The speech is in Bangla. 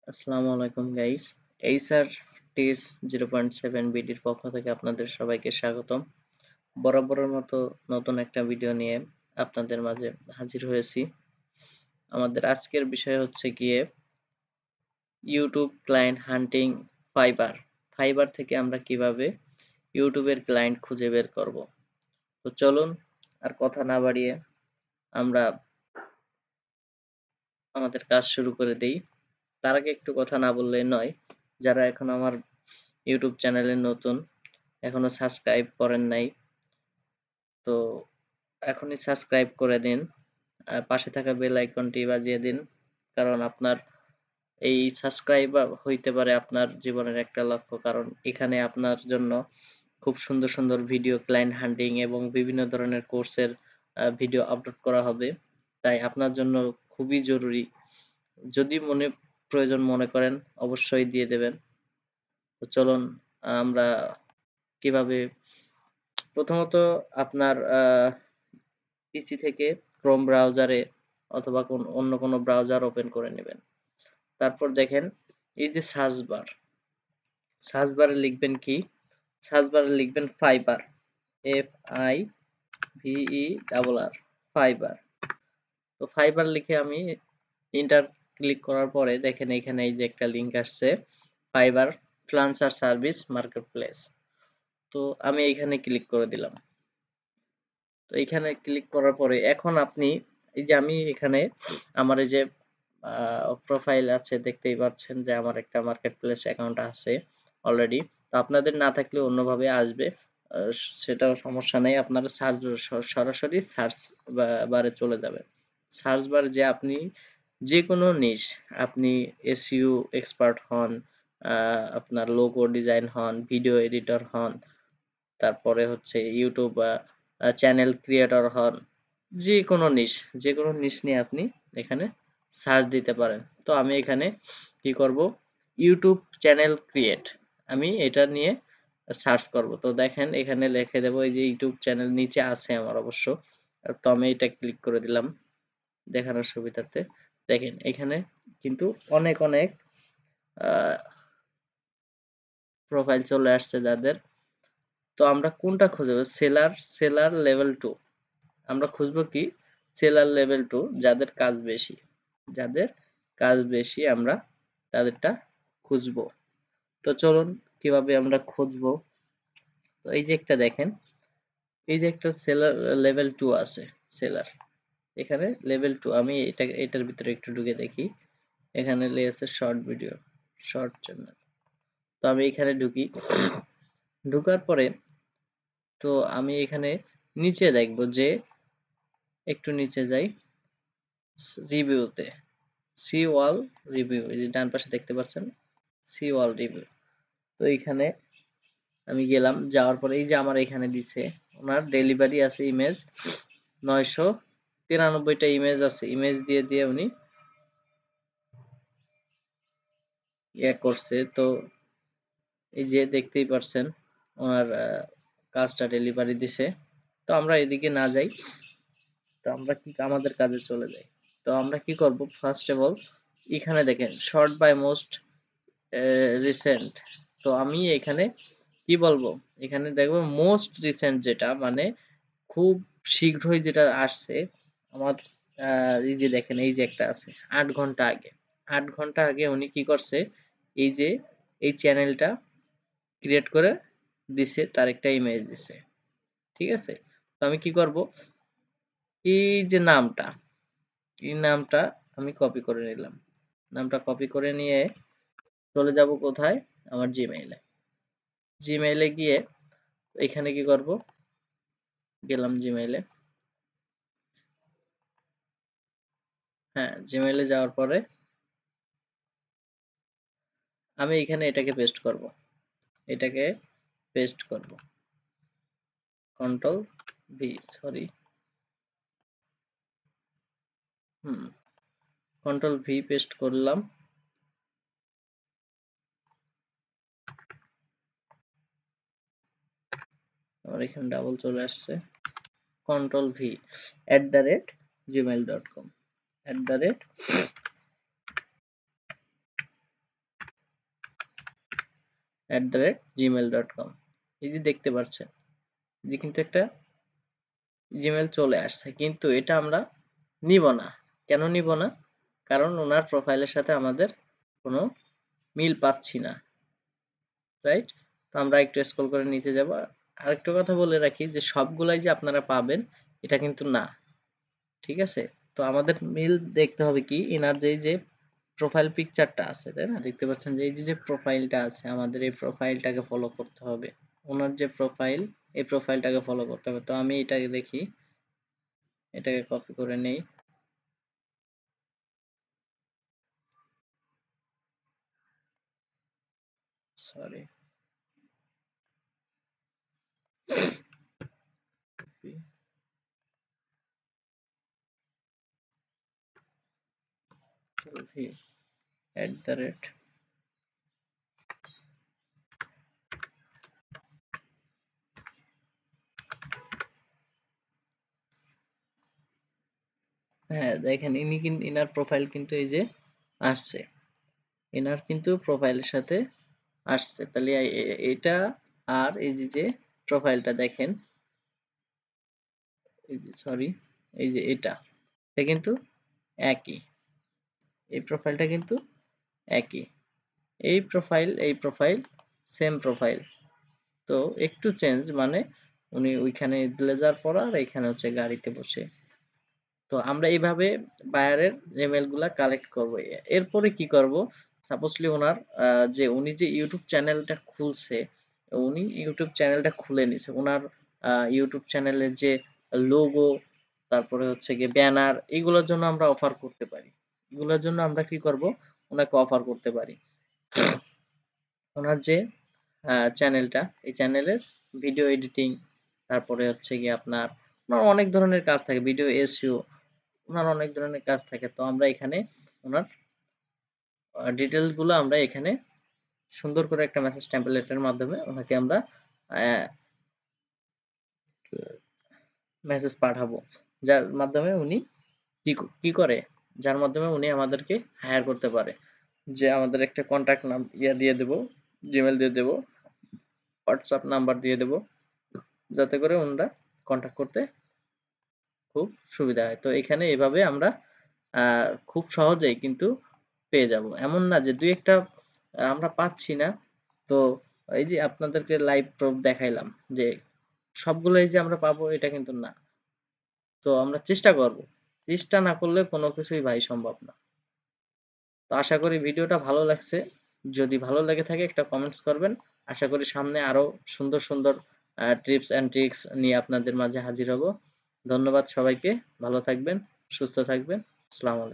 আসসালামু আলাইকুম গাইস। এই স্যার টিস 0.7 বিডির পক্ষ থেকে আপনাদের সবাইকে স্বাগতম। বরাবরের মতো নতুন একটা ভিডিও নিয়ে আপনাদের মাঝে হাজির হয়েছি। আমাদের আজকের বিষয় হচ্ছে গিয়ে ইউটিউব ক্লায়েন্ট হান্টিং ফাইবার। ফাইবার থেকে আমরা কিভাবে ইউটিউবের ক্লায়েন্ট খুঁজে বের করব। তো চলুন আর কথা না বাড়িয়ে আমরা আমাদের কাজ শুরু করে দেই। তার আগে একটু কথা না বললেই নয়, যারা এখন আমার ইউটিউব চ্যানেলে নতুন, এখনো সাবস্ক্রাইব করেন নাই, তো এখনই সাবস্ক্রাইব করে দিন। আর পাশে থাকা বেল আইকনটি বাজিয়ে দিন, কারণ আপনার এই সাবস্ক্রাইব হইতে পারে আপনার জীবনের একটা লক্ষ্য। কারণ এখানে আপনার জন্য খুব সুন্দর সুন্দর ভিডিও, ক্লায়েন্ট হান্টিং এবং বিভিন্ন ধরনের কোর্সের ভিডিও আপলোড করা হবে। তাই আপনার জন্য খুবই জরুরি, যদি প্রয়োজন মনে করেন অবশ্যই দিয়ে দেবেন। তো চলুন আমরা কিভাবে, প্রথমত আপনার পিসি থেকে ক্রোম ব্রাউজারে অথবা অন্য কোনো ব্রাউজার ওপেন করে নেবেন। তারপর দেখেন এই যে সার্চ বারে লিখবেন কি, সার্চ বারে লিখবেন ফাইবার, FIVER, ফাইবার। তো ফাইবার লিখে আমি ইন্টার ক্লিক করার পরে দেখেন এখানে এই যে একটা লিংক আসছে, fibre freelancer service market place. তো আমি এইখানে ক্লিক করে দিলাম। তো এইখানে ক্লিক করার পরে এখন আপনি এই যে আমি এখানে আমার এই যে প্রোফাইল আছে, দেখতেই পাচ্ছেন যে আমার একটা মার্কেট প্লেস অ্যাকাউন্ট আছে অলরেডি। তো আপনাদের না থাকলে অন্যভাবে আসবে, সেটাও সমস্যা নেই। আপনারা সরাসরি সার্চ বারে চলে যাবেন। সার্চ বার যে আপনি যে কোনো নিশ, আপনি এসইও এক্সপার্ট হন, আপনার লোগো ডিজাইন হন, ভিডিও এডিটর হন, তারপরে হচ্ছে ইউটিউব চ্যানেল ক্রিয়েটর হন, যে কোনো নিশ নিয়ে আপনি এখানে সার্চ দিতে পারেন। তো আমি এখানে কি করব, ইউটিউব চ্যানেল ক্রিয়েট, আমি এটা নিয়ে সার্চ করব। তো দেখেন এখানে লিখে দেব, এই যে ইউটিউব চ্যানেল নিচে আছে আমার অবশ্য। তো আমি এটা ক্লিক করে দিলাম দেখানোর সুবিধার্থে। দেখেন এখানে কিন্তু অনেক অনেক প্রোফাইল চলে আসছে যাদের। তো আমরা কোনটা খুঁজব, সেলার লেভেল 2। আমরা খুঁজবো কি, সেলার লেভেল 2, যাদের কাজ বেশি, যাদের কাজ বেশি আমরা তাদেরটা খুঁজবো। তো চলুন কিভাবে আমরা খুঁজবো। তো এই যে একটা দেখেন, এই যে একটা সেলার লেভেল 2 আছে, সেলার এখানে লেভেল 2। আমি এটার ভিতরে একটু ঢুকে দেখি। এখানে লেগেছে শর্ট ভিডিও, শর্ট চ্যানেল। তো আমি এখানে ঢুকি, ঢুকার পরে তো আমি এখানে নিচে দেখবো যে, একটু নিচে যাই, রিভিউতে, সি ওয়াল রিভিউ, এই যে ডান পাশে দেখতে পাচ্ছেন সি ওয়াল রিভিউ। তো এইখানে আমি গেলাম, যাওয়ার পরে এই যে আমার এখানে দিছে ওনার ডেলিভারি আছে ইমেজ 993টা ইমেজ আছে। ইমেজ দিয়ে দিয়ে উনি করছে। তো এই যে দেখতেই পাচ্ছেন ওনার কাজটা ডেলিভারি দিছে। তো আমরা এদিকে না যাই, তো আমরা কি আমাদের কাজে চলে যাই। তো আমরা কি করব, ফার্স্ট অফ অল এখানে দেখেন শর্ট বাই মোস্ট রিসেন্ট। তো আমি এখানে কি বলবো, এখানে দেখবো মোস্ট রিসেন্ট, যেটা মানে খুব শীঘ্রই যেটা আসছে আমার। এই যে দেখেন এই যে একটা আছে 8 ঘন্টা আগে, 8 ঘন্টা আগে উনি কি করছে, এই যে এই চ্যানেলটা ক্রিয়েট করে দিছে, তার একটা ইমেজ দিছে। ঠিক আছে, তো আমি কি করব, এই যে নামটা, এই নামটা আমি কপি করে নিলাম। নামটা কপি করে নিয়ে চলে যাব কোথায়, আমার জিমেইলে। জিমেইলে গিয়ে এখানে কি করব, গেলাম জিমেইলে। হ্যাঁ, জিমেইলে যাওয়ার পরে আমি এখানে এটাকে পেস্ট করব, এটাকে পেস্ট করব, control V, sorry, control V paste করলাম। আমার এখানে ডাবল চলে আসছে, কন্ট্রোল ভি @gmail.com, @gmail.com। এই যে দেখতে পাচ্ছেন, এই যে কিন্তু একটা জিমেল চলে আসছে, কিন্তু এটা আমরা নিব না। কেন নিব না? কারণ ওনার প্রোফাইলের সাথে আমাদের কোনো মিল পাচ্ছি না, রাইট? তো আমরা একটু স্ক্রল করে নিচে যাব। আরেকটা কথা বলে রাখি যে সবগুলাই যে আপনারা পাবেন এটা কিন্তু না, ঠিক আছে? তো আমাদের মিল দেখতে হবে কি, এনার যে প্রোফাইল পিকচারটা আছে, তাই না? দেখতে পাচ্ছেন যে এই যে প্রোফাইলটা আছে, আমাদের এই প্রোফাইলটাকে ফলো করতে হবে। ওনার যে প্রোফাইল, এই প্রোফাইলটাকে ফলো করতে হবে। তো আমি এটাকে দেখি, এটাকে কপি করে নেই। সরি, @, হ্যাঁ দেখেন ইনি কিন্তু, ইনার প্রোফাইল কিন্তু এই যে আসছে, এনার কিন্তু প্রোফাইলের সাথে আসছে। তাহলে এটা আর এই যে প্রোফাইলটা দেখেন, এই যে সরি, এই যে এটা কিন্তু একই, এই প্রোফাইলটা কিন্তু একই। এই প্রোফাইল সেম প্রোফাইল, তো একটু চেঞ্জ, মানে উনি ওইখানে ব্লেজার পরা আর এখানে হচ্ছে গাড়িতে বসে। তো আমরা এইভাবে বায়ারের ইমেল গুলা কালেক্ট করব। এরপরে কি করব, সাপোজলি ওনার যে উনি যে ইউটিউব চ্যানেলটা খুলছে, উনি ইউটিউব চ্যানেলটা খুলে নিছে, ওনার ইউটিউব চ্যানেলের যে লোগো, তারপরে হচ্ছে গিয়ে ব্যানার, এগুলোর জন্য আমরা অফার করতে পারি। এগুলোর জন্য আমরা কি করব, ওনাকে অফার করতে পারি। ওনার যে চ্যানেলটা, এই চ্যানেলের ভিডিও এডিটিং, তারপরে হচ্ছে গিয়ে আপনার, ওনার অনেক ধরনের কাজ থাকে, ভিডিও এসইও, ওনার অনেক ধরনের কাজ থাকে। তো আমরা এখানে ওনার ডিটেলস গুলো আমরা এখানে সুন্দর করে একটা মেসেজ টেমপ্লেটের মাধ্যমে ওনাকে আমরা মেসেজ পাঠাবো, যার মাধ্যমে উনি কি করে, যার মাধ্যমে উনি আমাদেরকে হায়ার করতে পারে। যে আমাদের একটা কন্টাক্ট নাম দিয়ে দেব, জিমেল দিয়ে দেব, হোয়াটসঅ্যাপ নাম্বার দিয়ে দেব, যাতে করে ওনারা কন্টাক্ট করতে খুব সুবিধা হয়। তো এখানে এভাবে আমরা খুব সহজেই কিন্তু পেয়ে যাব। এমন না যে দুই একটা আমরা পাচ্ছি না। তো এই যে আপনাদেরকে লাইভ প্রুফ দেখাইলাম যে সবগুলোই যে আমরা পাবো এটা কিন্তু না। তো আমরা চেষ্টা করব। চেষ্টা না করলে কোনো কিছুই ভাই সম্ভব না। তো আশা করি ভিডিওটা ভালো লাগছে। যদি ভালো লেগে থাকে একটা কমেন্টস করবেন। আশা করি সামনে আরো সুন্দর সুন্দর টিপস অ্যান্ড ট্রিক্স নিয়ে আপনাদের মাঝে হাজির হব। ধন্যবাদ সবাইকে। ভালো থাকবেন, সুস্থ থাকবেন। আসসালামু আলাইকুম।